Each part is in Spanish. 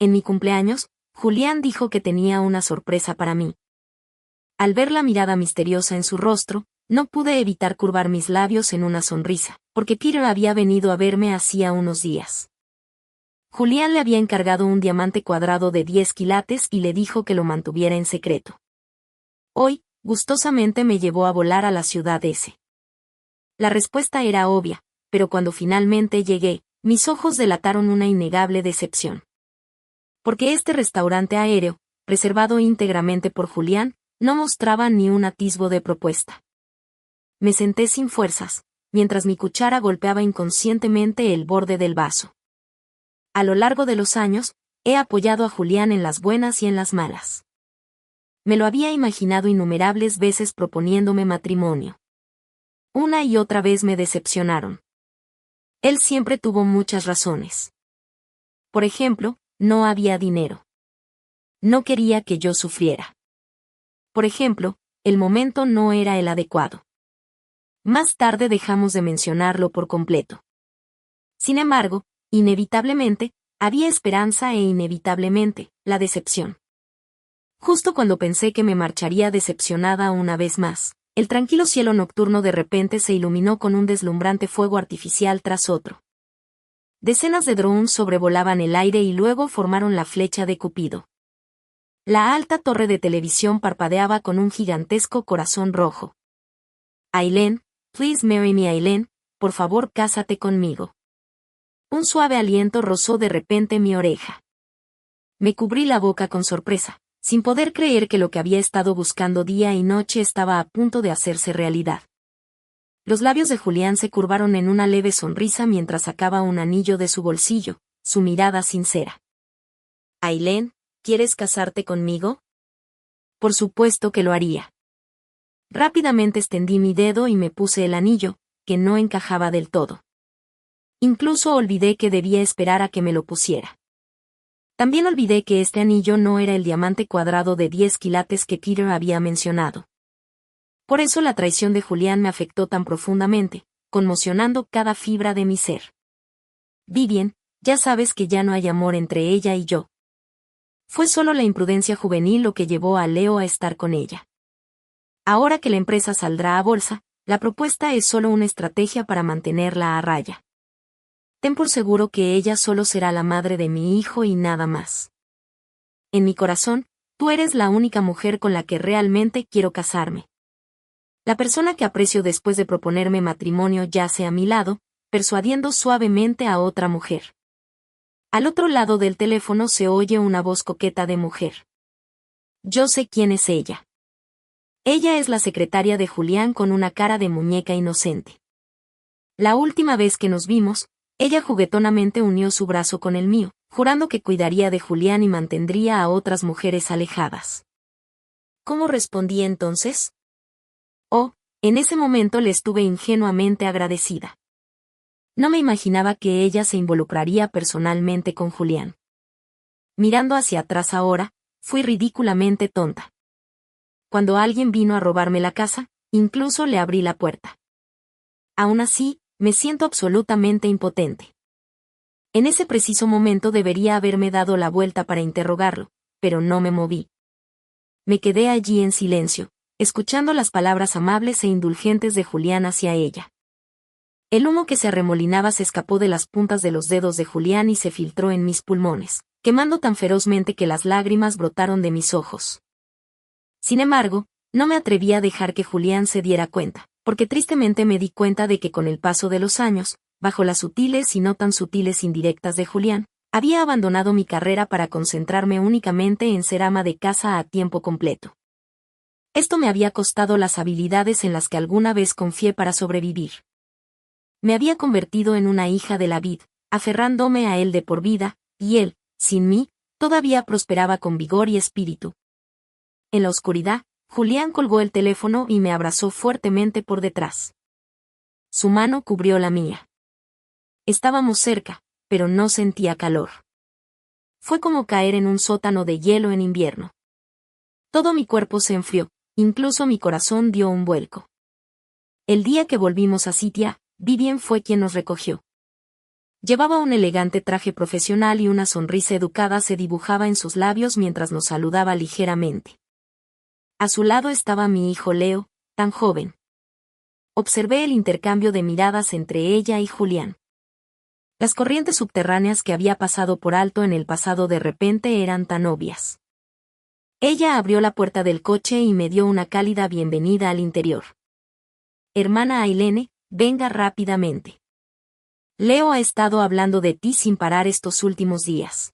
En mi cumpleaños, Julián dijo que tenía una sorpresa para mí. Al ver la mirada misteriosa en su rostro, no pude evitar curvar mis labios en una sonrisa, porque Peter había venido a verme hacía unos días. Julián le había encargado un diamante cuadrado de 10 quilates y le dijo que lo mantuviera en secreto. Hoy, gustosamente me llevó a volar a la ciudad S. La respuesta era obvia, pero cuando finalmente llegué, mis ojos delataron una innegable decepción. Porque este restaurante aéreo, reservado íntegramente por Julián, no mostraba ni un atisbo de propuesta. Me senté sin fuerzas, mientras mi cuchara golpeaba inconscientemente el borde del vaso. A lo largo de los años, he apoyado a Julián en las buenas y en las malas. Me lo había imaginado innumerables veces proponiéndome matrimonio. Una y otra vez me decepcionaron. Él siempre tuvo muchas razones. Por ejemplo, no había dinero. No quería que yo sufriera. Por ejemplo, el momento no era el adecuado. Más tarde dejamos de mencionarlo por completo. Sin embargo, inevitablemente, había esperanza e inevitablemente, la decepción. Justo cuando pensé que me marcharía decepcionada una vez más, el tranquilo cielo nocturno de repente se iluminó con un deslumbrante fuego artificial tras otro. Decenas de drones sobrevolaban el aire y luego formaron la flecha de Cupido. La alta torre de televisión parpadeaba con un gigantesco corazón rojo. Aileen, please marry me Aileen, por favor cásate conmigo. Un suave aliento rozó de repente mi oreja. Me cubrí la boca con sorpresa, sin poder creer que lo que había estado buscando día y noche estaba a punto de hacerse realidad. Los labios de Julián se curvaron en una leve sonrisa mientras sacaba un anillo de su bolsillo, su mirada sincera. Aileen, ¿quieres casarte conmigo? Por supuesto que lo haría. Rápidamente extendí mi dedo y me puse el anillo, que no encajaba del todo. Incluso olvidé que debía esperar a que me lo pusiera. También olvidé que este anillo no era el diamante cuadrado de 10 quilates que Peter había mencionado. Por eso la traición de Julián me afectó tan profundamente, conmocionando cada fibra de mi ser. Vivien, ya sabes que ya no hay amor entre ella y yo. Fue solo la imprudencia juvenil lo que llevó a Leo a estar con ella. Ahora que la empresa saldrá a bolsa, la propuesta es solo una estrategia para mantenerla a raya. Ten por seguro que ella solo será la madre de mi hijo y nada más. En mi corazón, tú eres la única mujer con la que realmente quiero casarme. La persona que aprecio después de proponerme matrimonio yace a mi lado, persuadiendo suavemente a otra mujer. Al otro lado del teléfono se oye una voz coqueta de mujer. Yo sé quién es ella. Ella es la secretaria de Julián con una cara de muñeca inocente. La última vez que nos vimos, ella juguetonamente unió su brazo con el mío, jurando que cuidaría de Julián y mantendría a otras mujeres alejadas. ¿Cómo respondí entonces? Oh, en ese momento le estuve ingenuamente agradecida. No me imaginaba que ella se involucraría personalmente con Julián. Mirando hacia atrás ahora, fui ridículamente tonta. Cuando alguien vino a robarme la casa, incluso le abrí la puerta. Aún así, me siento absolutamente impotente. En ese preciso momento debería haberme dado la vuelta para interrogarlo, pero no me moví. Me quedé allí en silencio, escuchando las palabras amables e indulgentes de Julián hacia ella. El humo que se arremolinaba se escapó de las puntas de los dedos de Julián y se filtró en mis pulmones, quemando tan ferozmente que las lágrimas brotaron de mis ojos. Sin embargo, no me atreví a dejar que Julián se diera cuenta, porque tristemente me di cuenta de que con el paso de los años, bajo las sutiles y no tan sutiles indirectas de Julián, había abandonado mi carrera para concentrarme únicamente en ser ama de casa a tiempo completo. Esto me había costado las habilidades en las que alguna vez confié para sobrevivir. Me había convertido en una hija de la vid, aferrándome a él de por vida, y él, sin mí, todavía prosperaba con vigor y espíritu. En la oscuridad, Julián colgó el teléfono y me abrazó fuertemente por detrás. Su mano cubrió la mía. Estábamos cerca, pero no sentía calor. Fue como caer en un sótano de hielo en invierno. Todo mi cuerpo se enfrió, incluso mi corazón dio un vuelco. El día que volvimos a Sitia, Vivien fue quien nos recogió. Llevaba un elegante traje profesional y una sonrisa educada se dibujaba en sus labios mientras nos saludaba ligeramente. A su lado estaba mi hijo Leo, tan joven. Observé el intercambio de miradas entre ella y Julián. Las corrientes subterráneas que había pasado por alto en el pasado de repente eran tan obvias. Ella abrió la puerta del coche y me dio una cálida bienvenida al interior. Hermana Ailene, venga rápidamente. Leo ha estado hablando de ti sin parar estos últimos días.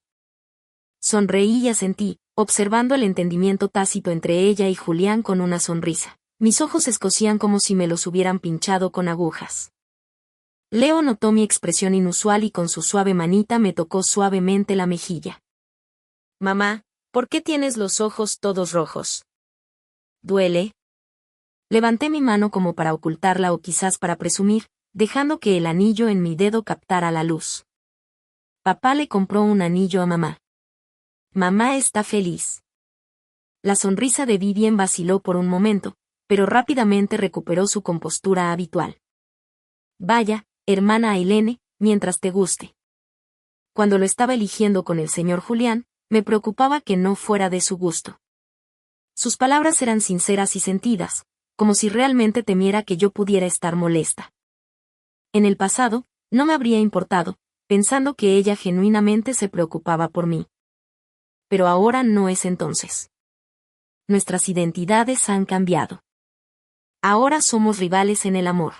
Sonreí y asentí, observando el entendimiento tácito entre ella y Julián con una sonrisa. Mis ojos escocían como si me los hubieran pinchado con agujas. Leo notó mi expresión inusual y con su suave manita me tocó suavemente la mejilla. Mamá, ¿por qué tienes los ojos todos rojos? ¿Duele? Levanté mi mano como para ocultarla o quizás para presumir, dejando que el anillo en mi dedo captara la luz. Papá le compró un anillo a mamá. Mamá está feliz. La sonrisa de Vivien vaciló por un momento, pero rápidamente recuperó su compostura habitual. Vaya, hermana Ailene, mientras te guste. Cuando lo estaba eligiendo con el señor Julián, me preocupaba que no fuera de su gusto. Sus palabras eran sinceras y sentidas, como si realmente temiera que yo pudiera estar molesta. En el pasado, no me habría importado, pensando que ella genuinamente se preocupaba por mí. Pero ahora no es entonces. Nuestras identidades han cambiado. Ahora somos rivales en el amor.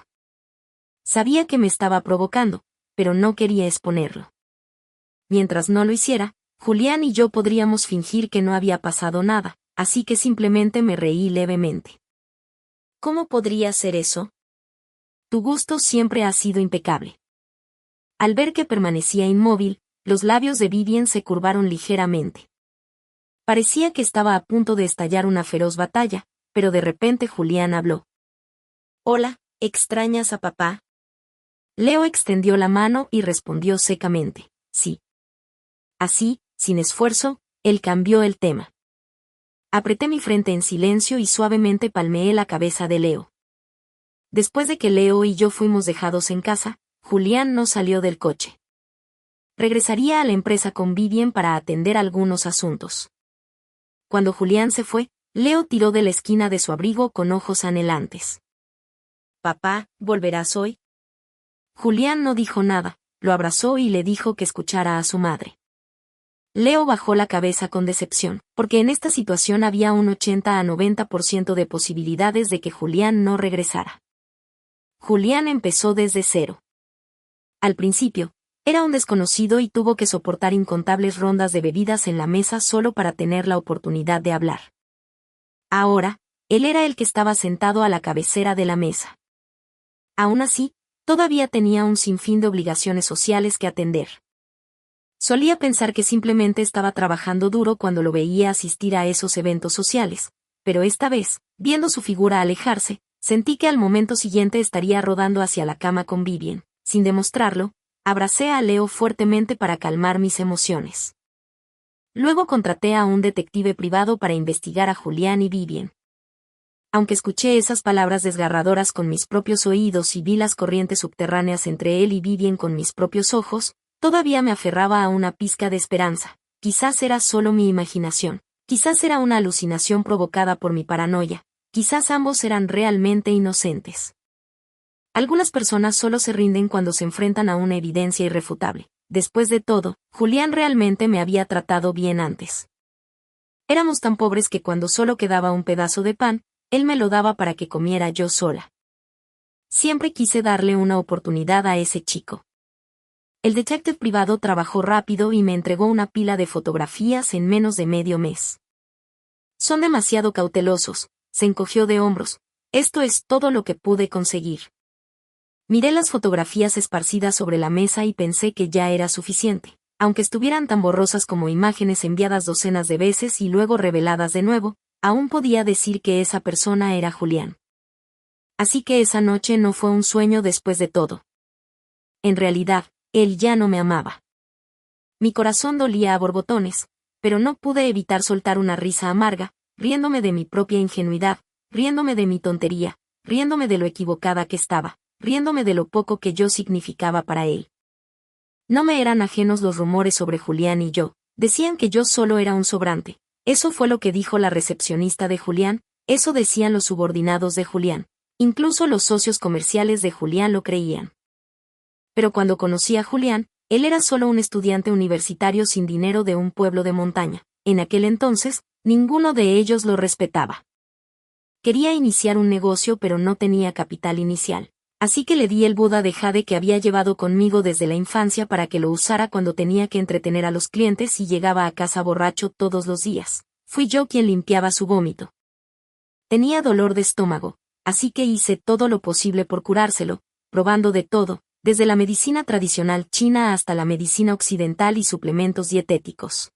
Sabía que me estaba provocando, pero no quería exponerlo. Mientras no lo hiciera, Julián y yo podríamos fingir que no había pasado nada, así que simplemente me reí levemente. ¿Cómo podría ser eso? Tu gusto siempre ha sido impecable. Al ver que permanecía inmóvil, los labios de Vivien se curvaron ligeramente. Parecía que estaba a punto de estallar una feroz batalla, pero de repente Julián habló. Hola, ¿extrañas a papá? Leo extendió la mano y respondió secamente, sí. Así, sin esfuerzo, él cambió el tema. Apreté mi frente en silencio y suavemente palmeé la cabeza de Leo. Después de que Leo y yo fuimos dejados en casa, Julián no salió del coche. Regresaría a la empresa con Vivien para atender algunos asuntos. Cuando Julián se fue, Leo tiró de la esquina de su abrigo con ojos anhelantes. Papá, ¿volverás hoy? Julián no dijo nada, lo abrazó y le dijo que escuchara a su madre. Leo bajó la cabeza con decepción, porque en esta situación había un 80 a 90% de posibilidades de que Julián no regresara. Julián empezó desde cero. Al principio, era un desconocido y tuvo que soportar incontables rondas de bebidas en la mesa solo para tener la oportunidad de hablar. Ahora, él era el que estaba sentado a la cabecera de la mesa. Aún así, todavía tenía un sinfín de obligaciones sociales que atender. Solía pensar que simplemente estaba trabajando duro cuando lo veía asistir a esos eventos sociales, pero esta vez, viendo su figura alejarse, sentí que al momento siguiente estaría rodando hacia la cama con Vivien. Sin demostrarlo, abracé a Leo fuertemente para calmar mis emociones. Luego contraté a un detective privado para investigar a Julián y Vivien. Aunque escuché esas palabras desgarradoras con mis propios oídos y vi las corrientes subterráneas entre él y Vivien con mis propios ojos, todavía me aferraba a una pizca de esperanza. Quizás era solo mi imaginación, quizás era una alucinación provocada por mi paranoia, quizás ambos eran realmente inocentes. Algunas personas solo se rinden cuando se enfrentan a una evidencia irrefutable. Después de todo, Julián realmente me había tratado bien antes. Éramos tan pobres que cuando solo quedaba un pedazo de pan, él me lo daba para que comiera yo sola. Siempre quise darle una oportunidad a ese chico. El detective privado trabajó rápido y me entregó una pila de fotografías en menos de medio mes. Son demasiado cautelosos, se encogió de hombros. Esto es todo lo que pude conseguir. Miré las fotografías esparcidas sobre la mesa y pensé que ya era suficiente, aunque estuvieran tan borrosas como imágenes enviadas docenas de veces y luego reveladas de nuevo, aún podía decir que esa persona era Julián. Así que esa noche no fue un sueño después de todo. En realidad, él ya no me amaba. Mi corazón dolía a borbotones, pero no pude evitar soltar una risa amarga, riéndome de mi propia ingenuidad, riéndome de mi tontería, riéndome de lo equivocada que estaba, riéndome de lo poco que yo significaba para él. No me eran ajenos los rumores sobre Julián y yo. Decían que yo solo era un sobrante. Eso fue lo que dijo la recepcionista de Julián, eso decían los subordinados de Julián. Incluso los socios comerciales de Julián lo creían. Pero cuando conocí a Julián, él era solo un estudiante universitario sin dinero de un pueblo de montaña. En aquel entonces, ninguno de ellos lo respetaba. Quería iniciar un negocio pero no tenía capital inicial. Así que le di el Buda de jade que había llevado conmigo desde la infancia para que lo usara cuando tenía que entretener a los clientes y llegaba a casa borracho todos los días. Fui yo quien limpiaba su vómito. Tenía dolor de estómago, así que hice todo lo posible por curárselo, probando de todo, desde la medicina tradicional china hasta la medicina occidental y suplementos dietéticos.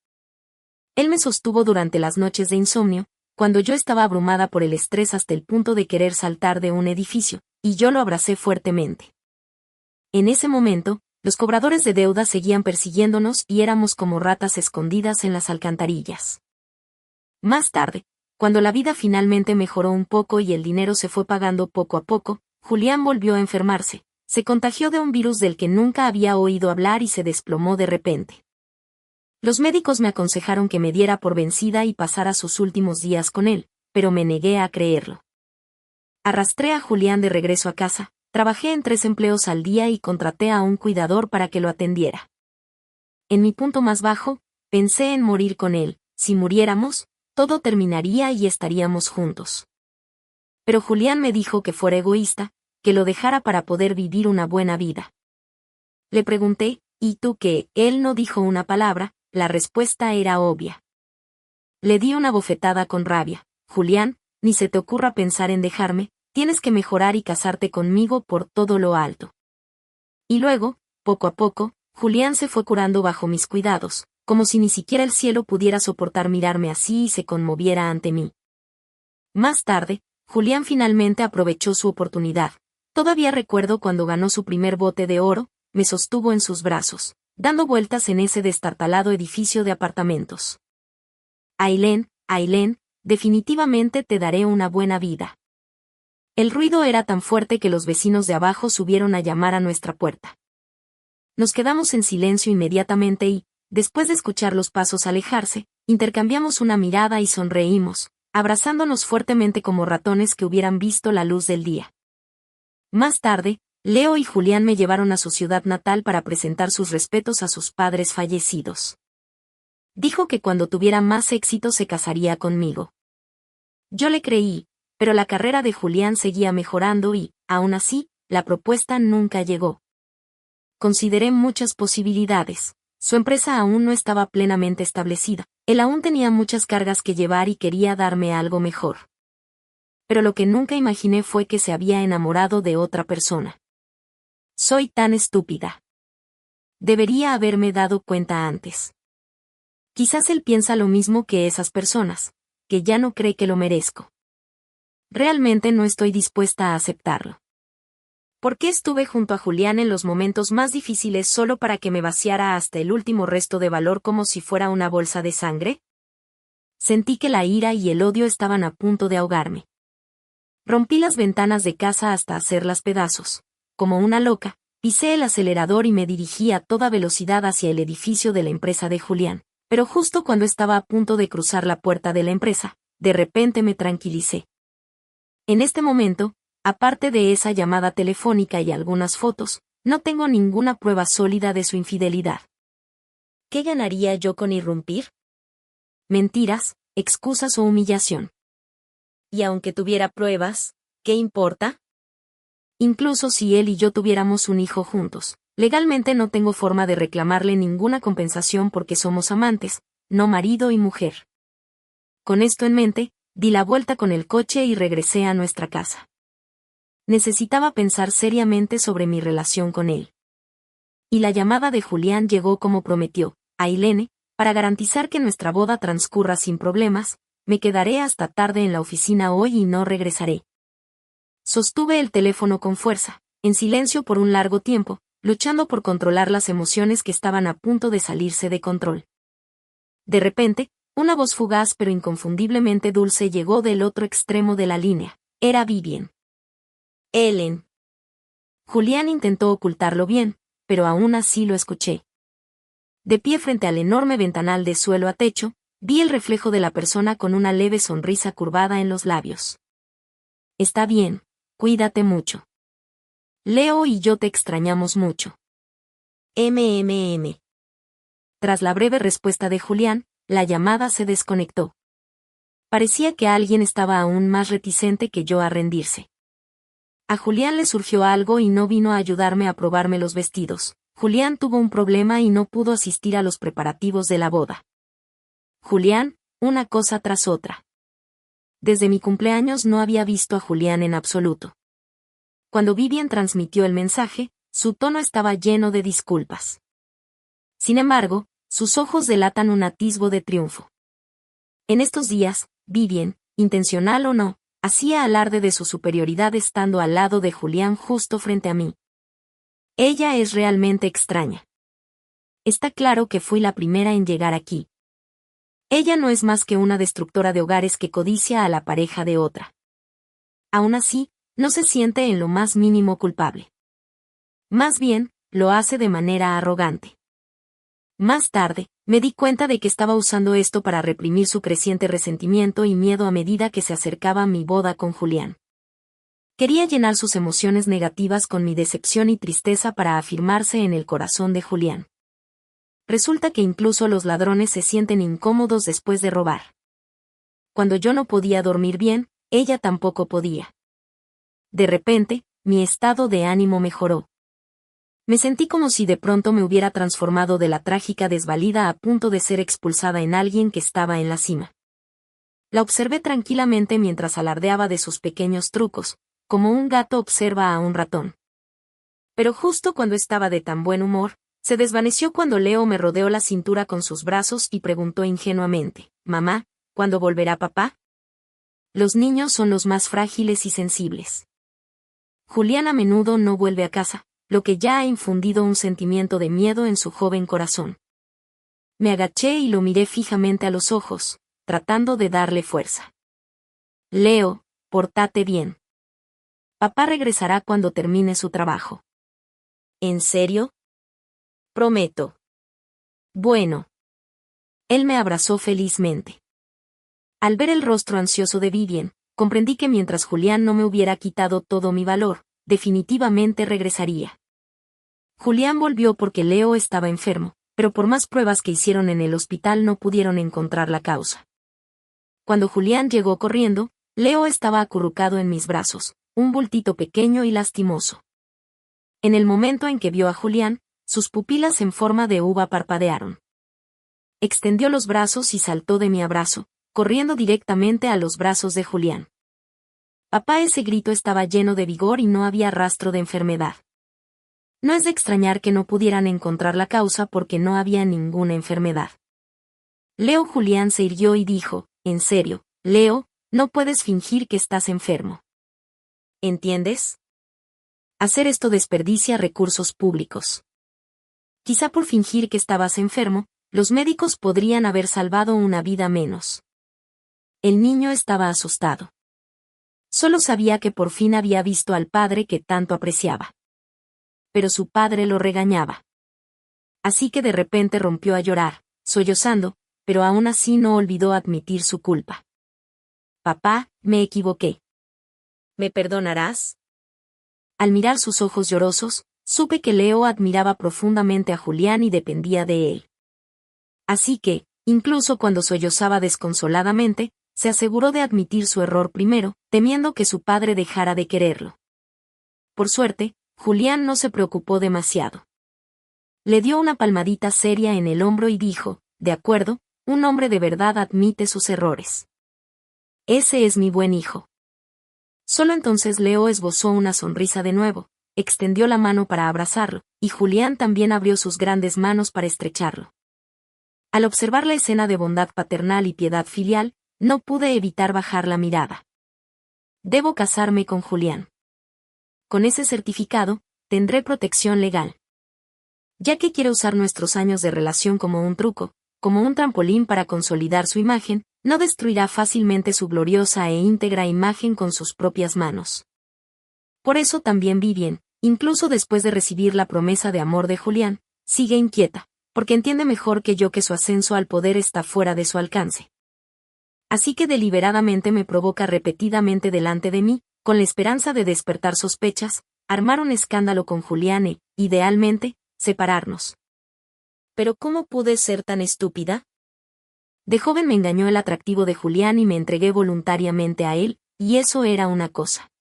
Él me sostuvo durante las noches de insomnio, cuando yo estaba abrumada por el estrés hasta el punto de querer saltar de un edificio, y yo lo abracé fuertemente. En ese momento, los cobradores de deuda seguían persiguiéndonos y éramos como ratas escondidas en las alcantarillas. Más tarde, cuando la vida finalmente mejoró un poco y el dinero se fue pagando poco a poco, Julián volvió a enfermarse, se contagió de un virus del que nunca había oído hablar y se desplomó de repente. Los médicos me aconsejaron que me diera por vencida y pasara sus últimos días con él, pero me negué a creerlo. Arrastré a Julián de regreso a casa, trabajé en 3 empleos al día y contraté a un cuidador para que lo atendiera. En mi punto más bajo, pensé en morir con él. Si muriéramos, todo terminaría y estaríamos juntos. Pero Julián me dijo que fuera egoísta, que lo dejara para poder vivir una buena vida. Le pregunté, ¿y tú qué? Él no dijo una palabra, la respuesta era obvia. Le di una bofetada con rabia. Julián, ni se te ocurra pensar en dejarme, tienes que mejorar y casarte conmigo por todo lo alto. Y luego, poco a poco, Julián se fue curando bajo mis cuidados, como si ni siquiera el cielo pudiera soportar mirarme así y se conmoviera ante mí. Más tarde, Julián finalmente aprovechó su oportunidad. Todavía recuerdo cuando ganó su primer bote de oro, me sostuvo en sus brazos, dando vueltas en ese destartalado edificio de apartamentos. Ailén, Ailén, definitivamente te daré una buena vida. El ruido era tan fuerte que los vecinos de abajo subieron a llamar a nuestra puerta. Nos quedamos en silencio inmediatamente y, después de escuchar los pasos alejarse, intercambiamos una mirada y sonreímos, abrazándonos fuertemente como ratones que hubieran visto la luz del día. Más tarde, Leo y Julián me llevaron a su ciudad natal para presentar sus respetos a sus padres fallecidos. Dijo que cuando tuviera más éxito se casaría conmigo. Yo le creí, pero la carrera de Julián seguía mejorando y, aún así, la propuesta nunca llegó. Consideré muchas posibilidades. Su empresa aún no estaba plenamente establecida, él aún tenía muchas cargas que llevar y quería darme algo mejor. Pero lo que nunca imaginé fue que se había enamorado de otra persona. Soy tan estúpida. Debería haberme dado cuenta antes. Quizás él piensa lo mismo que esas personas, que ya no cree que lo merezco. Realmente no estoy dispuesta a aceptarlo. ¿Por qué estuve junto a Julián en los momentos más difíciles solo para que me vaciara hasta el último resto de valor como si fuera una bolsa de sangre? Sentí que la ira y el odio estaban a punto de ahogarme. Rompí las ventanas de casa hasta hacerlas pedazos. Como una loca, pisé el acelerador y me dirigí a toda velocidad hacia el edificio de la empresa de Julián. Pero justo cuando estaba a punto de cruzar la puerta de la empresa, de repente me tranquilicé. En este momento, aparte de esa llamada telefónica y algunas fotos, no tengo ninguna prueba sólida de su infidelidad. ¿Qué ganaría yo con irrumpir? Mentiras, excusas o humillación. Y aunque tuviera pruebas, ¿qué importa? Incluso si él y yo tuviéramos un hijo juntos, legalmente no tengo forma de reclamarle ninguna compensación porque somos amantes, no marido y mujer. Con esto en mente, di la vuelta con el coche y regresé a nuestra casa. Necesitaba pensar seriamente sobre mi relación con él. Y la llamada de Julián llegó como prometió. Ailén, para garantizar que nuestra boda transcurra sin problemas, me quedaré hasta tarde en la oficina hoy y no regresaré. Sostuve el teléfono con fuerza, en silencio por un largo tiempo, luchando por controlar las emociones que estaban a punto de salirse de control. De repente, una voz fugaz pero inconfundiblemente dulce llegó del otro extremo de la línea. Era Vivien. Ellen. Julián intentó ocultarlo bien, pero aún así lo escuché. De pie frente al enorme ventanal de suelo a techo, vi el reflejo de la persona con una leve sonrisa curvada en los labios. Está bien, cuídate mucho. Leo y yo te extrañamos mucho. Tras la breve respuesta de Julián, la llamada se desconectó. Parecía que alguien estaba aún más reticente que yo a rendirse. A Julián le surgió algo y no vino a ayudarme a probarme los vestidos. Julián tuvo un problema y no pudo asistir a los preparativos de la boda. Julián, una cosa tras otra. Desde mi cumpleaños no había visto a Julián en absoluto. Cuando Vivian transmitió el mensaje, su tono estaba lleno de disculpas. Sin embargo, sus ojos delatan un atisbo de triunfo. En estos días, Vivian, intencional o no, hacía alarde de su superioridad estando al lado de Julián justo frente a mí. Ella es realmente extraña. Está claro que fui la primera en llegar aquí. Ella no es más que una destructora de hogares que codicia a la pareja de otra. Aún así, no se siente en lo más mínimo culpable. Más bien, lo hace de manera arrogante. Más tarde, me di cuenta de que estaba usando esto para reprimir su creciente resentimiento y miedo a medida que se acercaba mi boda con Julián. Quería llenar sus emociones negativas con mi decepción y tristeza para afirmarse en el corazón de Julián. Resulta que incluso los ladrones se sienten incómodos después de robar. Cuando yo no podía dormir bien, ella tampoco podía. De repente, mi estado de ánimo mejoró. Me sentí como si de pronto me hubiera transformado de la trágica desvalida a punto de ser expulsada en alguien que estaba en la cima. La observé tranquilamente mientras alardeaba de sus pequeños trucos, como un gato observa a un ratón. Pero justo cuando estaba de tan buen humor, se desvaneció cuando Leo me rodeó la cintura con sus brazos y preguntó ingenuamente, «Mamá, ¿cuándo volverá papá?» Los niños son los más frágiles y sensibles. Julián a menudo no vuelve a casa, lo que ya ha infundido un sentimiento de miedo en su joven corazón. Me agaché y lo miré fijamente a los ojos, tratando de darle fuerza. Leo, pórtate bien. Papá regresará cuando termine su trabajo. ¿En serio? Prometo. Bueno. Él me abrazó felizmente. Al ver el rostro ansioso de Vivian, comprendí que mientras Julián no me hubiera quitado todo mi valor, definitivamente regresaría. Julián volvió porque Leo estaba enfermo, pero por más pruebas que hicieron en el hospital no pudieron encontrar la causa. Cuando Julián llegó corriendo, Leo estaba acurrucado en mis brazos, un bultito pequeño y lastimoso. En el momento en que vio a Julián, sus pupilas en forma de uva parpadearon. Extendió los brazos y saltó de mi abrazo, corriendo directamente a los brazos de Julián. Papá, ese grito estaba lleno de vigor y no había rastro de enfermedad. No es de extrañar que no pudieran encontrar la causa porque no había ninguna enfermedad. Leo. Julián se irguió y dijo, «En serio, Leo, no puedes fingir que estás enfermo. ¿Entiendes? Hacer esto desperdicia recursos públicos. Quizá por fingir que estabas enfermo, los médicos podrían haber salvado una vida menos». El niño estaba asustado. Solo sabía que por fin había visto al padre que tanto apreciaba. Pero su padre lo regañaba. Así que de repente rompió a llorar, sollozando, pero aún así no olvidó admitir su culpa. «Papá, me equivoqué. ¿Me perdonarás?» Al mirar sus ojos llorosos, supe que Leo admiraba profundamente a Julián y dependía de él. Así que, incluso cuando sollozaba desconsoladamente, se aseguró de admitir su error primero, temiendo que su padre dejara de quererlo. Por suerte, Julián no se preocupó demasiado. Le dio una palmadita seria en el hombro y dijo, «De acuerdo, un hombre de verdad admite sus errores. Ese es mi buen hijo». Solo entonces Leo esbozó una sonrisa de nuevo, extendió la mano para abrazarlo, y Julián también abrió sus grandes manos para estrecharlo. Al observar la escena de bondad paternal y piedad filial, no pude evitar bajar la mirada. Debo casarme con Julián. Con ese certificado, tendré protección legal. Ya que quiere usar nuestros años de relación como un truco, como un trampolín para consolidar su imagen, no destruirá fácilmente su gloriosa e íntegra imagen con sus propias manos. Por eso también Vivian, incluso después de recibir la promesa de amor de Julián, sigue inquieta, porque entiende mejor que yo que su ascenso al poder está fuera de su alcance. Así que deliberadamente me provoca repetidamente delante de mí, con la esperanza de despertar sospechas, armar un escándalo con Julián e, idealmente, separarnos. ¿Pero cómo pude ser tan estúpida? De joven me engañó el atractivo de Julián y me entregué voluntariamente a él, y eso era una cosa.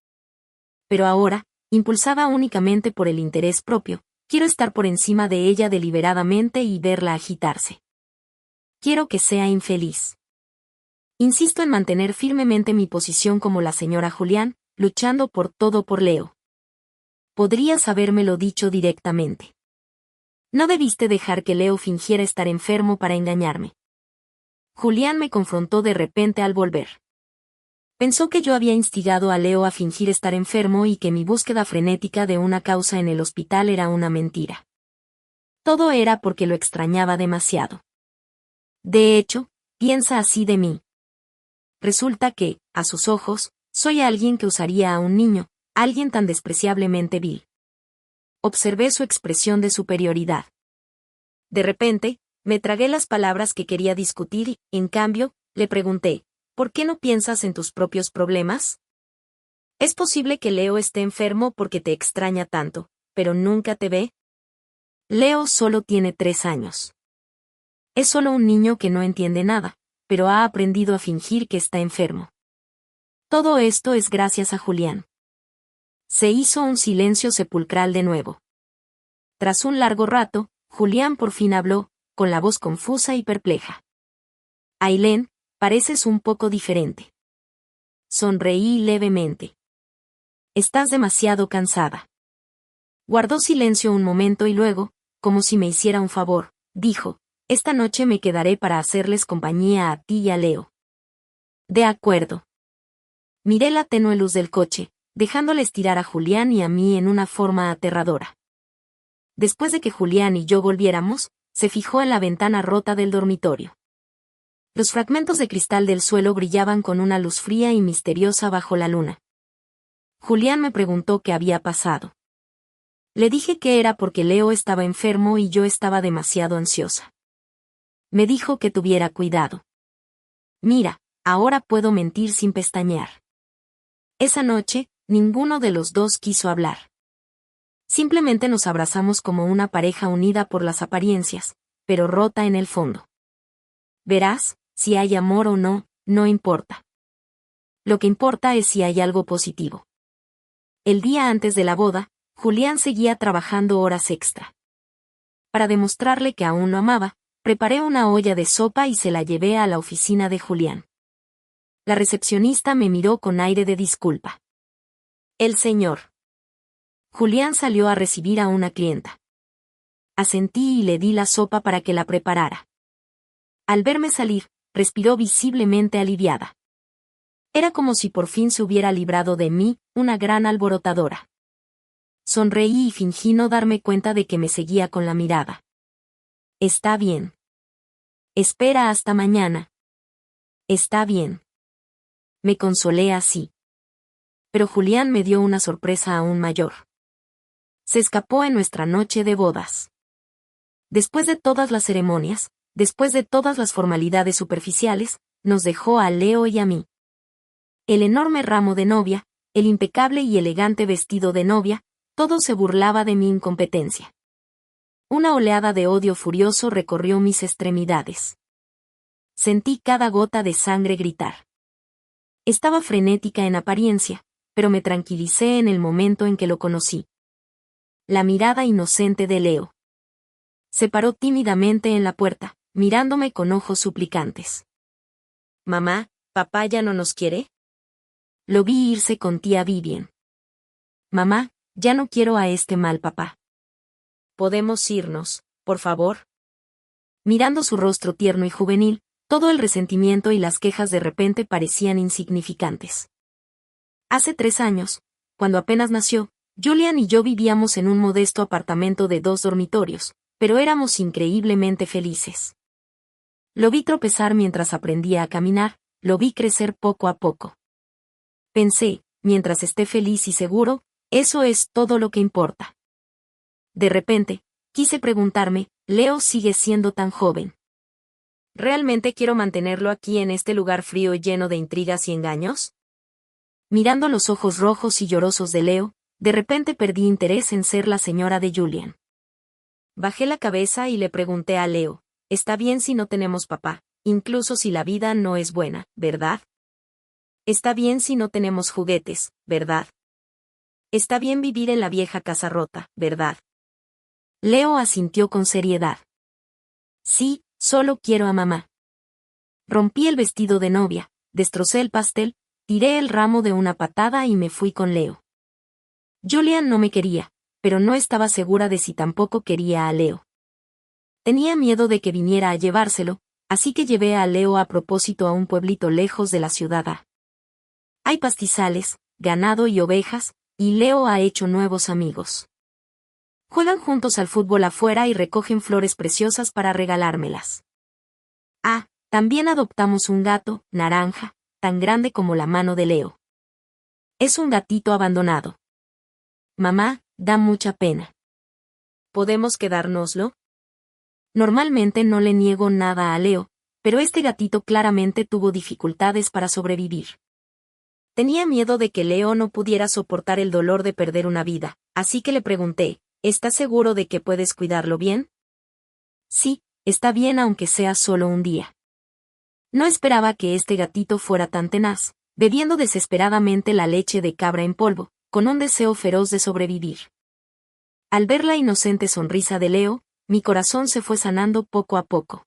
Pero ahora, impulsada únicamente por el interés propio, quiero estar por encima de ella deliberadamente y verla agitarse. Quiero que sea infeliz. Insisto en mantener firmemente mi posición como la señora Julián, luchando por todo por Leo. Podrías habérmelo dicho directamente. No debiste dejar que Leo fingiera estar enfermo para engañarme. Julián me confrontó de repente al volver. Pensó que yo había instigado a Leo a fingir estar enfermo y que mi búsqueda frenética de una causa en el hospital era una mentira. Todo era porque lo extrañaba demasiado. De hecho, piensa así de mí. Resulta que, a sus ojos, soy alguien que usaría a un niño, alguien tan despreciablemente vil. Observé su expresión de superioridad. De repente, me tragué las palabras que quería discutir y, en cambio, le pregunté, ¿por qué no piensas en tus propios problemas? ¿Es posible que Leo esté enfermo porque te extraña tanto, pero nunca te ve? Leo solo tiene 3 años. Es solo un niño que no entiende nada, pero ha aprendido a fingir que está enfermo. Todo esto es gracias a Julián. Se hizo un silencio sepulcral de nuevo. Tras un largo rato, Julián por fin habló, con la voz confusa y perpleja. Ailén, pareces un poco diferente. Sonreí levemente. Estás demasiado cansada. Guardó silencio un momento y luego, como si me hiciera un favor, dijo, esta noche me quedaré para hacerles compañía a ti y a Leo. De acuerdo. Miré la tenue luz del coche, dejándoles tirar a Julián y a mí en una forma aterradora. Después de que Julián y yo volviéramos, se fijó en la ventana rota del dormitorio. Los fragmentos de cristal del suelo brillaban con una luz fría y misteriosa bajo la luna. Julián me preguntó qué había pasado. Le dije que era porque Leo estaba enfermo y yo estaba demasiado ansiosa. Me dijo que tuviera cuidado. Mira, ahora puedo mentir sin pestañear. Esa noche, ninguno de los dos quiso hablar. Simplemente nos abrazamos como una pareja unida por las apariencias, pero rota en el fondo. Verás, si hay amor o no, no importa. Lo que importa es si hay algo positivo. El día antes de la boda, Julián seguía trabajando horas extra. Para demostrarle que aún lo amaba, preparé una olla de sopa y se la llevé a la oficina de Julián. La recepcionista me miró con aire de disculpa. El señor. Julián salió a recibir a una clienta. Asentí y le di la sopa para que la preparara. Al verme salir, respiró visiblemente aliviada. Era como si por fin se hubiera librado de mí, una gran alborotadora. Sonreí y fingí no darme cuenta de que me seguía con la mirada. Está bien. Espera hasta mañana. Está bien. Me consolé así. Pero Julián me dio una sorpresa aún mayor. Se escapó en nuestra noche de bodas. Después de todas las ceremonias, después de todas las formalidades superficiales, nos dejó a Leo y a mí. El enorme ramo de novia, el impecable y elegante vestido de novia, todo se burlaba de mi incompetencia. Una oleada de odio furioso recorrió mis extremidades. Sentí cada gota de sangre gritar. Estaba frenética en apariencia, pero me tranquilicé en el momento en que lo conocí. La mirada inocente de Leo. Se paró tímidamente en la puerta, mirándome con ojos suplicantes. «Mamá, ¿papá ya no nos quiere?» Lo vi irse con tía Vivien. «Mamá, ya no quiero a este mal papá. ¿Podemos irnos, por favor?» Mirando su rostro tierno y juvenil, todo el resentimiento y las quejas de repente parecían insignificantes. Hace 3 años, cuando apenas nació, Julián y yo vivíamos en un modesto apartamento de 2 dormitorios, pero éramos increíblemente felices. Lo vi tropezar mientras aprendía a caminar, lo vi crecer poco a poco. Pensé, mientras esté feliz y seguro, eso es todo lo que importa. De repente, Quise preguntarme, ¿Leo sigue siendo tan joven? ¿Realmente quiero mantenerlo aquí en este lugar frío y lleno de intrigas y engaños? Mirando los ojos rojos y llorosos de Leo, de repente perdí interés en ser la señora de Julian. Bajé la cabeza y le pregunté a Leo, ¿está bien si no tenemos papá, incluso si la vida no es buena, verdad? Está bien si no tenemos juguetes, ¿verdad? Está bien vivir en la vieja casa rota, ¿verdad? Leo asintió con seriedad. Sí, solo quiero a mamá. Rompí el vestido de novia, destrocé el pastel, tiré el ramo de una patada y me fui con Leo. Julian no me quería, pero no estaba segura de si tampoco quería a Leo. Tenía miedo de que viniera a llevárselo, así que llevé a Leo a propósito a un pueblito lejos de la ciudad. Hay pastizales, ganado y ovejas, y Leo ha hecho nuevos amigos. Juegan juntos al fútbol afuera y recogen flores preciosas para regalármelas. También adoptamos un gato, naranja, tan grande como la mano de Leo. Es un gatito abandonado. Mamá, da mucha pena. ¿Podemos quedárnoslo? Normalmente no le niego nada a Leo, pero este gatito claramente tuvo dificultades para sobrevivir. Tenía miedo de que Leo no pudiera soportar el dolor de perder una vida, así que le pregunté, ¿estás seguro de que puedes cuidarlo bien? Sí, está bien aunque sea solo un día. No esperaba que este gatito fuera tan tenaz, bebiendo desesperadamente la leche de cabra en polvo, con un deseo feroz de sobrevivir. Al ver la inocente sonrisa de Leo, mi corazón se fue sanando poco a poco.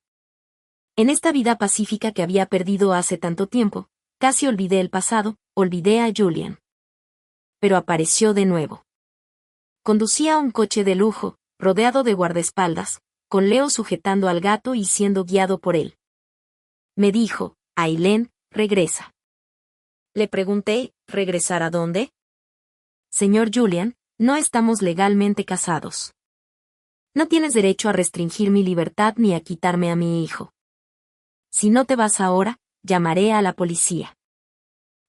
En esta vida pacífica que había perdido hace tanto tiempo, casi olvidé el pasado, olvidé a Julian. Pero apareció de nuevo. Conducía un coche de lujo, rodeado de guardaespaldas, con Leo sujetando al gato y siendo guiado por él. Me dijo, Aileen, regresa. Le pregunté, ¿regresar a dónde? Señor Julian, no estamos legalmente casados. No tienes derecho a restringir mi libertad ni a quitarme a mi hijo. Si no te vas ahora, llamaré a la policía.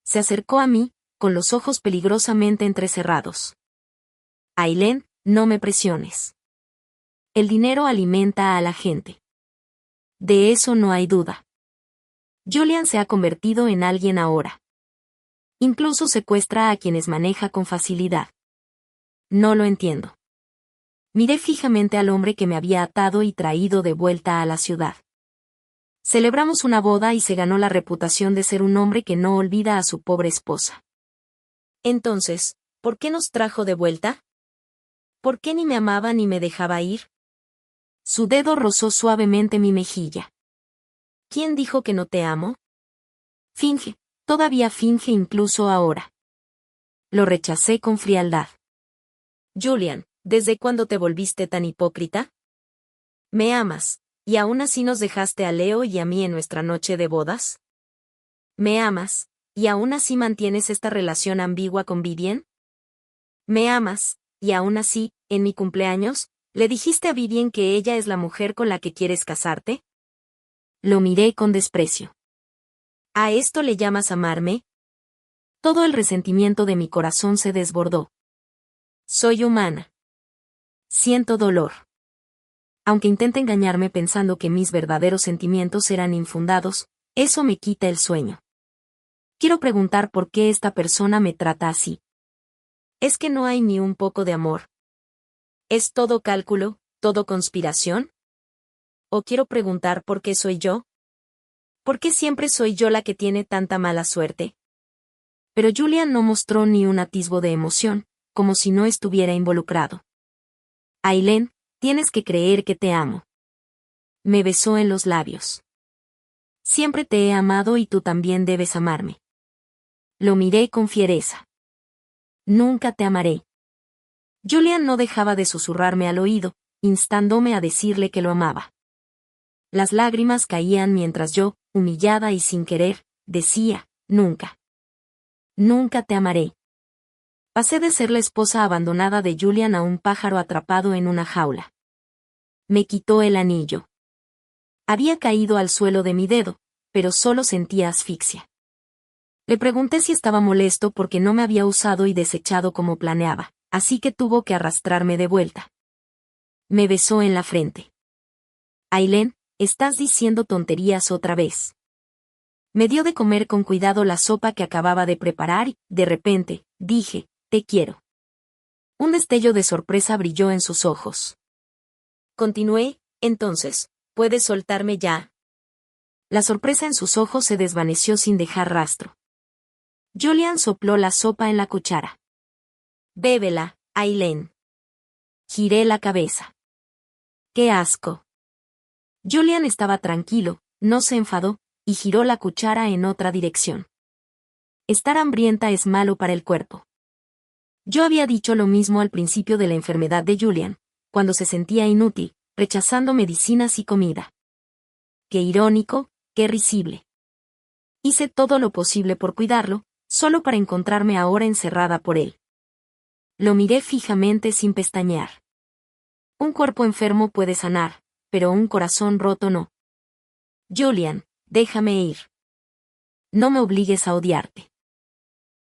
Se acercó a mí, con los ojos peligrosamente entrecerrados. Aileen, no me presiones. El dinero alimenta a la gente. De eso no hay duda. Julian se ha convertido en alguien ahora. Incluso secuestra a quienes maneja con facilidad. No lo entiendo. Miré fijamente al hombre que me había atado y traído de vuelta a la ciudad. Celebramos una boda y se ganó la reputación de ser un hombre que no olvida a su pobre esposa. Entonces, ¿por qué nos trajo de vuelta? ¿Por qué ni me amaba ni me dejaba ir? Su dedo rozó suavemente mi mejilla. ¿Quién dijo que no te amo? Finge, todavía finge incluso ahora. Lo rechacé con frialdad. Julian, ¿desde cuándo te volviste tan hipócrita? ¿Me amas, y aún así nos dejaste a Leo y a mí en nuestra noche de bodas? ¿Me amas, y aún así mantienes esta relación ambigua con Vivien? ¿Me amas, y aún así, en mi cumpleaños, le dijiste a Vivien que ella es la mujer con la que quieres casarte? Lo miré con desprecio. ¿A esto le llamas amarme? Todo el resentimiento de mi corazón se desbordó. Soy humana. Siento dolor. Aunque intente engañarme pensando que mis verdaderos sentimientos eran infundados, eso me quita el sueño. Quiero preguntar por qué esta persona me trata así. ¿Es que no hay ni un poco de amor? ¿Es todo cálculo, todo conspiración? ¿O quiero preguntar por qué soy yo? ¿Por qué siempre soy yo la que tiene tanta mala suerte? Pero Julian no mostró ni un atisbo de emoción, como si no estuviera involucrado. Aileen, tienes que creer que te amo. Me besó en los labios. Siempre te he amado y tú también debes amarme. Lo miré con fiereza. Nunca te amaré. Julian no dejaba de susurrarme al oído, instándome a decirle que lo amaba. Las lágrimas caían mientras yo, humillada y sin querer, decía, nunca. Nunca te amaré. Pasé de ser la esposa abandonada de Julian a un pájaro atrapado en una jaula. Me quitó el anillo. Había caído al suelo de mi dedo, pero solo sentía asfixia. Le pregunté si estaba molesto porque no me había usado y desechado como planeaba, así que tuvo que arrastrarme de vuelta. Me besó en la frente. Aileen, estás diciendo tonterías otra vez. Me dio de comer con cuidado la sopa que acababa de preparar y, de repente, dije, te quiero. Un destello de sorpresa brilló en sus ojos. Continué, entonces, ¿puedes soltarme ya? La sorpresa en sus ojos se desvaneció sin dejar rastro. Julian sopló la sopa en la cuchara. Bébela, Aileen. Giré la cabeza. ¡Qué asco! Julian estaba tranquilo, no se enfadó, y giró la cuchara en otra dirección. Estar hambrienta es malo para el cuerpo. Yo había dicho lo mismo al principio de la enfermedad de Julian, cuando se sentía inútil, rechazando medicinas y comida. Qué irónico, qué risible. Hice todo lo posible por cuidarlo, solo para encontrarme ahora encerrada por él. Lo miré fijamente sin pestañear. Un cuerpo enfermo puede sanar, pero un corazón roto no. Julian, déjame ir. No me obligues a odiarte.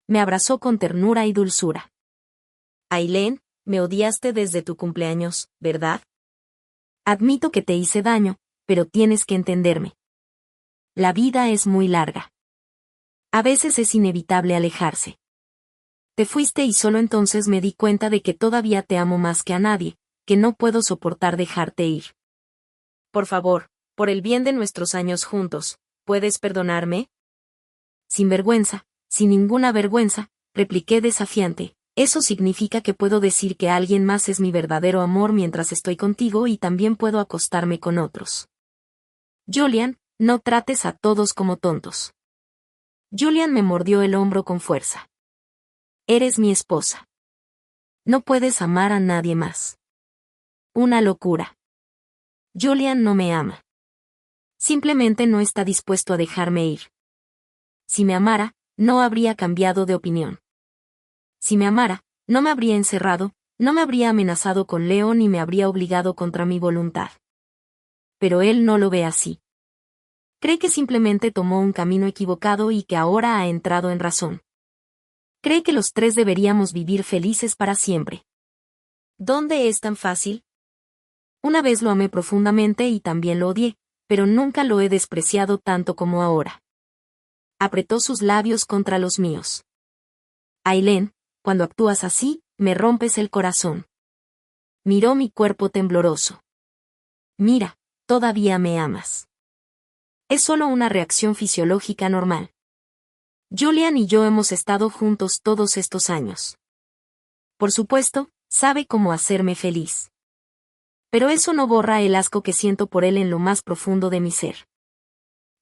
Me abrazó con ternura y dulzura. Aileen, me odiaste desde tu cumpleaños, ¿verdad? Admito que te hice daño, pero tienes que entenderme. La vida es muy larga. A veces es inevitable alejarse. Te fuiste y solo entonces me di cuenta de que todavía te amo más que a nadie, que no puedo soportar dejarte ir. Por favor, por el bien de nuestros años juntos, ¿puedes perdonarme? Sin vergüenza, sin ninguna vergüenza, repliqué desafiante. Eso significa que puedo decir que alguien más es mi verdadero amor mientras estoy contigo y también puedo acostarme con otros. Julian, no trates a todos como tontos. Julian me mordió el hombro con fuerza. Eres mi esposa. No puedes amar a nadie más. Una locura. Julian no me ama. Simplemente no está dispuesto a dejarme ir. Si me amara, no habría cambiado de opinión. Si me amara, no me habría encerrado, no me habría amenazado con Leo ni me habría obligado contra mi voluntad. Pero él no lo ve así. Cree que simplemente tomó un camino equivocado y que ahora ha entrado en razón. Cree que los tres deberíamos vivir felices para siempre. ¿Dónde es tan fácil? Una vez lo amé profundamente y también lo odié, pero nunca lo he despreciado tanto como ahora. Apretó sus labios contra los míos. Aileen, cuando actúas así, me rompes el corazón. Miró mi cuerpo tembloroso. Mira, todavía me amas. Es solo una reacción fisiológica normal. Julian y yo hemos estado juntos todos estos años. Por supuesto, sabe cómo hacerme feliz. Pero eso no borra el asco que siento por él en lo más profundo de mi ser.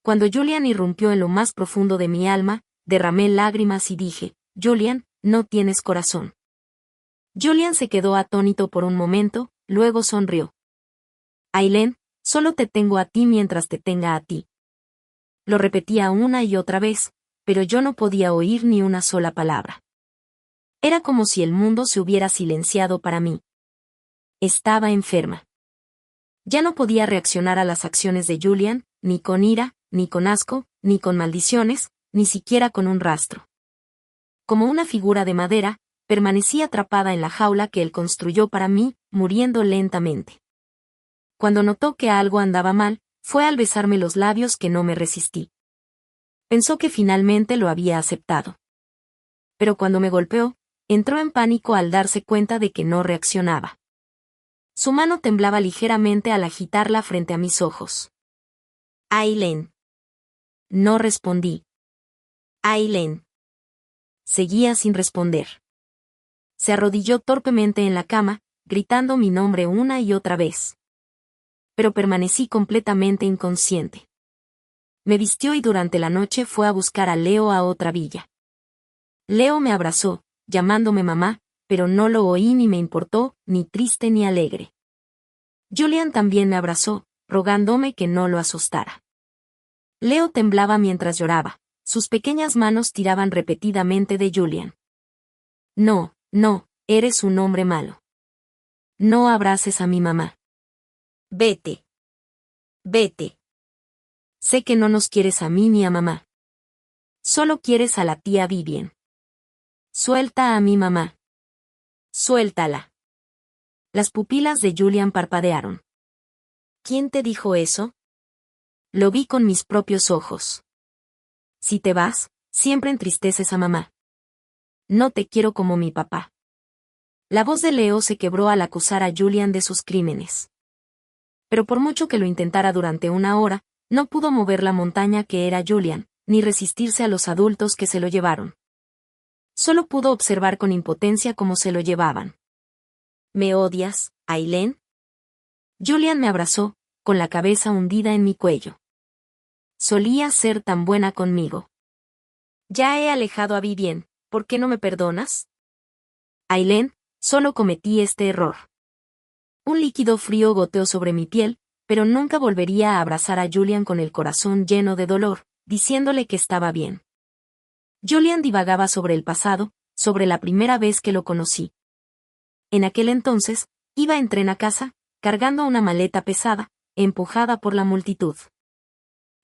Cuando Julian irrumpió en lo más profundo de mi alma, derramé lágrimas y dije, Julian, no tienes corazón. Julian se quedó atónito por un momento, luego sonrió. Aileen, solo te tengo a ti mientras te tenga a ti. Lo repetía una y otra vez, pero yo no podía oír ni una sola palabra. Era como si el mundo se hubiera silenciado para mí. Estaba enferma. Ya no podía reaccionar a las acciones de Julian, ni con ira, ni con asco, ni con maldiciones, ni siquiera con un rastro. Como una figura de madera, permanecí atrapada en la jaula que él construyó para mí, muriendo lentamente. Cuando notó que algo andaba mal, fue al besarme los labios que no me resistí. Pensó que finalmente lo había aceptado. Pero cuando me golpeó, entró en pánico al darse cuenta de que no reaccionaba. Su mano temblaba ligeramente al agitarla frente a mis ojos. Aileen. No respondí. Aileen. Seguía sin responder. Se arrodilló torpemente en la cama, gritando mi nombre una y otra vez. Pero permanecí completamente inconsciente. Me vistió y durante la noche fue a buscar a Leo a otra villa. Leo me abrazó, llamándome mamá, pero no lo oí ni me importó, ni triste ni alegre. Julian también me abrazó, rogándome que no lo asustara. Leo temblaba mientras lloraba, sus pequeñas manos tiraban repetidamente de Julian. No, no, eres un hombre malo. No abraces a mi mamá. Vete. Vete. Sé que no nos quieres a mí ni a mamá. Solo quieres a la tía Vivien. Suelta a mi mamá. Suéltala. Las pupilas de Julian parpadearon. ¿Quién te dijo eso? Lo vi con mis propios ojos. Si te vas, siempre entristeces a mamá. No te quiero como mi papá. La voz de Leo se quebró al acusar a Julian de sus crímenes. Pero por mucho que lo intentara durante una hora, no pudo mover la montaña que era Julian, ni resistirse a los adultos que se lo llevaron. Solo pudo observar con impotencia cómo se lo llevaban. ¿Me odias, Aileen? Julian me abrazó, con la cabeza hundida en mi cuello. Solía ser tan buena conmigo. Ya he alejado a Vivien, ¿por qué no me perdonas? Aileen, solo cometí este error. Un líquido frío goteó sobre mi piel, pero nunca volvería a abrazar a Julian con el corazón lleno de dolor, diciéndole que estaba bien. Julian divagaba sobre el pasado, sobre la primera vez que lo conocí. En aquel entonces, iba en tren a casa, cargando una maleta pesada, empujada por la multitud.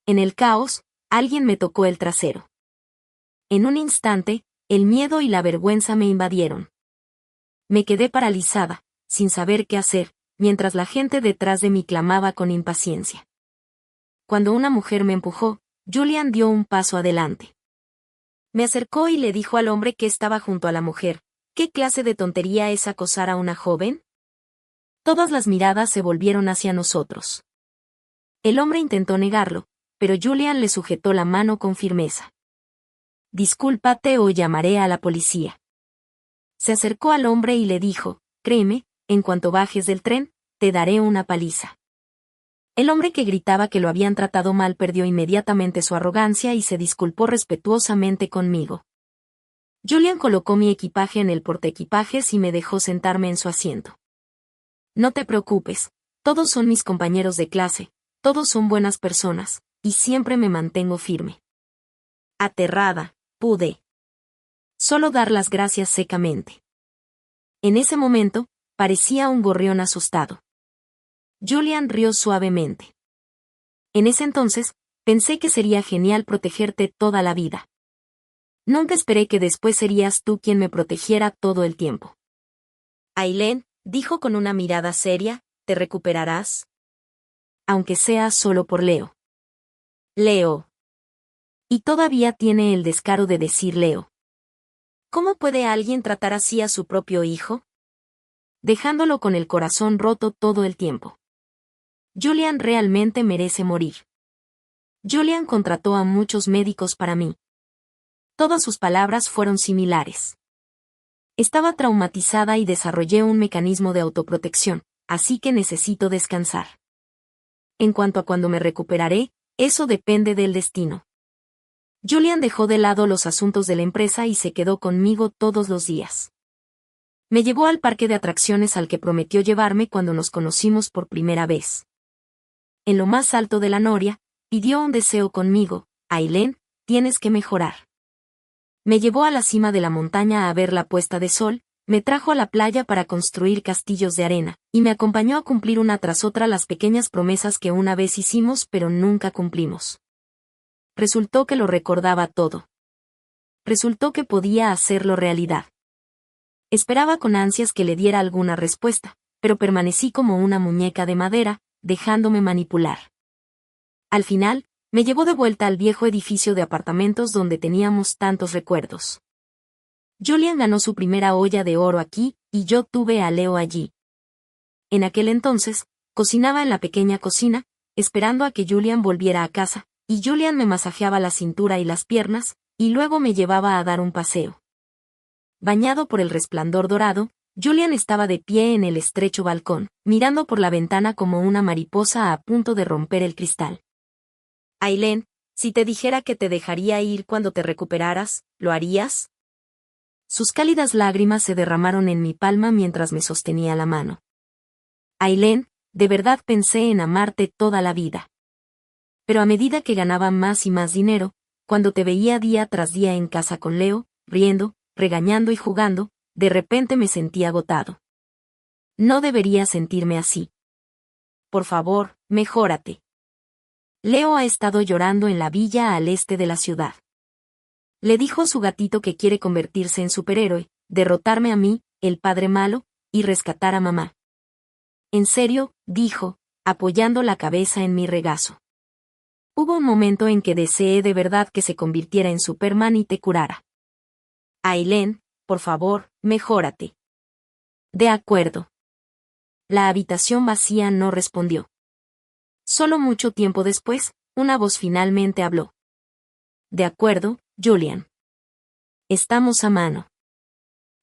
En el caos, alguien me tocó el trasero. En un instante, el miedo y la vergüenza me invadieron. Me quedé paralizada, sin saber qué hacer, mientras la gente detrás de mí clamaba con impaciencia. Cuando una mujer me empujó, Julian dio un paso adelante. Me acercó y le dijo al hombre que estaba junto a la mujer, ¿qué clase de tontería es acosar a una joven? Todas las miradas se volvieron hacia nosotros. El hombre intentó negarlo, pero Julian le sujetó la mano con firmeza. Discúlpate o llamaré a la policía. Se acercó al hombre y le dijo, créeme, en cuanto bajes del tren, te daré una paliza. El hombre que gritaba que lo habían tratado mal perdió inmediatamente su arrogancia y se disculpó respetuosamente conmigo. Julian colocó mi equipaje en el portaequipajes y me dejó sentarme en su asiento. No te preocupes, todos son mis compañeros de clase, todos son buenas personas, y siempre me mantengo firme. Aterrada, pude solo dar las gracias secamente. En ese momento, parecía un gorrión asustado. Julian rió suavemente. En ese entonces, pensé que sería genial protegerte toda la vida. Nunca esperé que después serías tú quien me protegiera todo el tiempo. Aileen, dijo con una mirada seria, ¿te recuperarás? Aunque sea solo por Leo. Leo. Y todavía tiene el descaro de decir Leo. ¿Cómo puede alguien tratar así a su propio hijo? Dejándolo con el corazón roto todo el tiempo. Julian realmente merece morir. Julian contrató a muchos médicos para mí. Todas sus palabras fueron similares. Estaba traumatizada y desarrollé un mecanismo de autoprotección, así que necesito descansar. En cuanto a cuándo me recuperaré, eso depende del destino. Julian dejó de lado los asuntos de la empresa y se quedó conmigo todos los días. Me llevó al parque de atracciones al que prometió llevarme cuando nos conocimos por primera vez. En lo más alto de la noria, pidió un deseo conmigo, Aileen, tienes que mejorar. Me llevó a la cima de la montaña a ver la puesta de sol, me trajo a la playa para construir castillos de arena, y me acompañó a cumplir una tras otra las pequeñas promesas que una vez hicimos pero nunca cumplimos. Resultó que lo recordaba todo. Resultó que podía hacerlo realidad. Esperaba con ansias que le diera alguna respuesta, pero permanecí como una muñeca de madera, dejándome manipular. Al final, me llevó de vuelta al viejo edificio de apartamentos donde teníamos tantos recuerdos. Julian ganó su primera olla de oro aquí, y yo tuve a Leo allí. En aquel entonces, cocinaba en la pequeña cocina, esperando a que Julian volviera a casa, y Julian me masajeaba la cintura y las piernas, y luego me llevaba a dar un paseo. Bañado por el resplandor dorado, Julian estaba de pie en el estrecho balcón, mirando por la ventana como una mariposa a punto de romper el cristal. Aileen, si te dijera que te dejaría ir cuando te recuperaras, ¿lo harías? Sus cálidas lágrimas se derramaron en mi palma mientras me sostenía la mano. Aileen, de verdad pensé en amarte toda la vida. Pero a medida que ganaba más y más dinero, cuando te veía día tras día en casa con Leo, riendo, regañando y jugando, de repente me sentí agotado. No debería sentirme así. Por favor, mejórate. Leo ha estado llorando en la villa al este de la ciudad. Le dijo a su gatito que quiere convertirse en superhéroe, derrotarme a mí, el padre malo, y rescatar a mamá. En serio, dijo, apoyando la cabeza en mi regazo. Hubo un momento en que deseé de verdad que se convirtiera en Superman y te curara. Aileen, por favor, mejórate. De acuerdo. La habitación vacía no respondió. Solo mucho tiempo después, una voz finalmente habló. De acuerdo, Julian. Estamos a mano.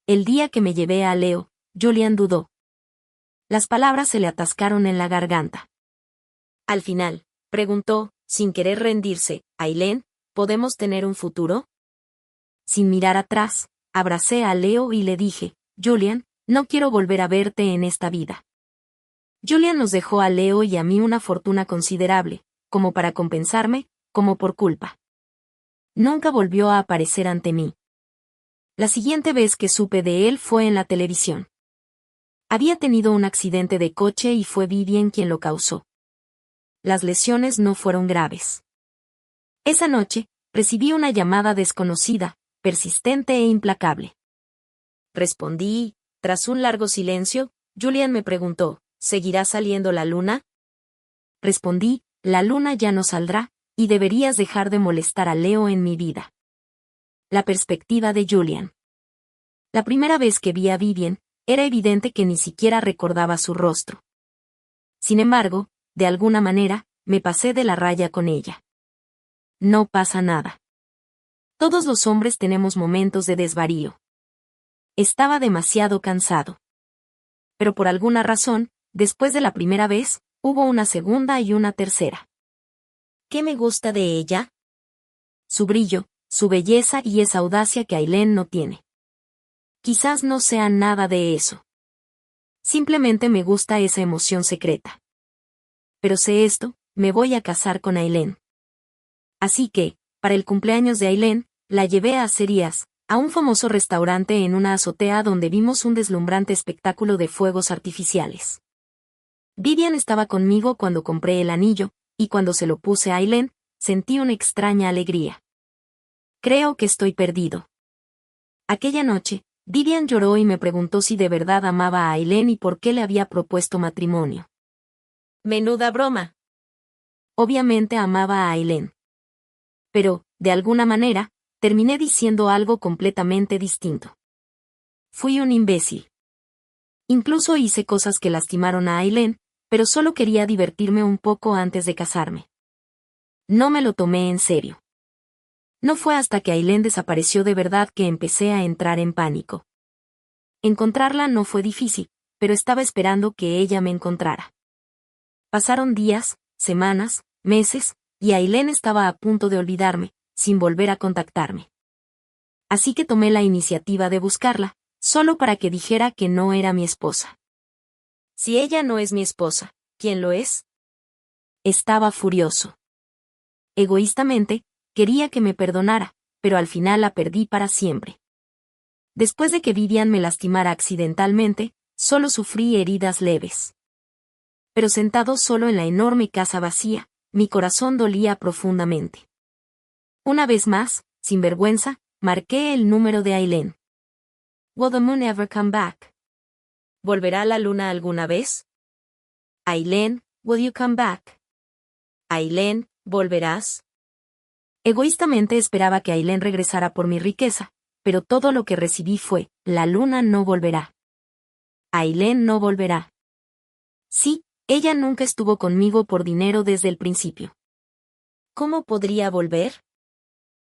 El día que me llevé a Leo, Julian dudó. Las palabras se le atascaron en la garganta. Al final, preguntó, sin querer rendirse, Aileen, ¿podemos tener un futuro? Sin mirar atrás, abracé a Leo y le dije, Julian, no quiero volver a verte en esta vida. Julian nos dejó a Leo y a mí una fortuna considerable, como para compensarme, como por culpa. Nunca volvió a aparecer ante mí. La siguiente vez que supe de él fue en la televisión. Había tenido un accidente de coche y fue Vivian quien lo causó. Las lesiones no fueron graves. Esa noche, recibí una llamada desconocida, persistente e implacable. Respondí, tras un largo silencio, Julian me preguntó, ¿seguirá saliendo la luna? Respondí, la luna ya no saldrá, y deberías dejar de molestar a Leo en mi vida. La perspectiva de Julian. La primera vez que vi a Vivian, era evidente que ni siquiera recordaba su rostro. Sin embargo, de alguna manera, me pasé de la raya con ella. No pasa nada. Todos los hombres tenemos momentos de desvarío. Estaba demasiado cansado. Pero por alguna razón, después de la primera vez, hubo una segunda y una tercera. ¿Qué me gusta de ella? Su brillo, su belleza y esa audacia que Aileen no tiene. Quizás no sea nada de eso. Simplemente me gusta esa emoción secreta. Pero sé esto, me voy a casar con Aileen. Así que, para el cumpleaños de Aileen, la llevé a Cerías, a un famoso restaurante en una azotea donde vimos un deslumbrante espectáculo de fuegos artificiales. Vivian estaba conmigo cuando compré el anillo, y cuando se lo puse a Aileen, sentí una extraña alegría. Creo que estoy perdido. Aquella noche, Vivian lloró y me preguntó si de verdad amaba a Aileen y por qué le había propuesto matrimonio. Menuda broma. Obviamente amaba a Aileen. Pero, de alguna manera, terminé diciendo algo completamente distinto. Fui un imbécil. Incluso hice cosas que lastimaron a Aileen, pero solo quería divertirme un poco antes de casarme. No me lo tomé en serio. No fue hasta que Aileen desapareció de verdad que empecé a entrar en pánico. Encontrarla no fue difícil, pero estaba esperando que ella me encontrara. Pasaron días, semanas, meses, y Aileen estaba a punto de olvidarme, sin volver a contactarme. Así que tomé la iniciativa de buscarla, solo para que dijera que no era mi esposa. Si ella no es mi esposa, ¿quién lo es? Estaba furioso. Egoístamente, quería que me perdonara, pero al final la perdí para siempre. Después de que Vivian me lastimara accidentalmente, solo sufrí heridas leves. Pero sentado solo en la enorme casa vacía, mi corazón dolía profundamente. Una vez más, sin vergüenza, marqué el número de Aileen. Will the moon ever come back? ¿Volverá la luna alguna vez? Aileen, will you come back? Aileen, ¿volverás? Egoístamente esperaba que Aileen regresara por mi riqueza, pero todo lo que recibí fue, la luna no volverá. Aileen no volverá. Sí, ella nunca estuvo conmigo por dinero desde el principio. ¿Cómo podría volver?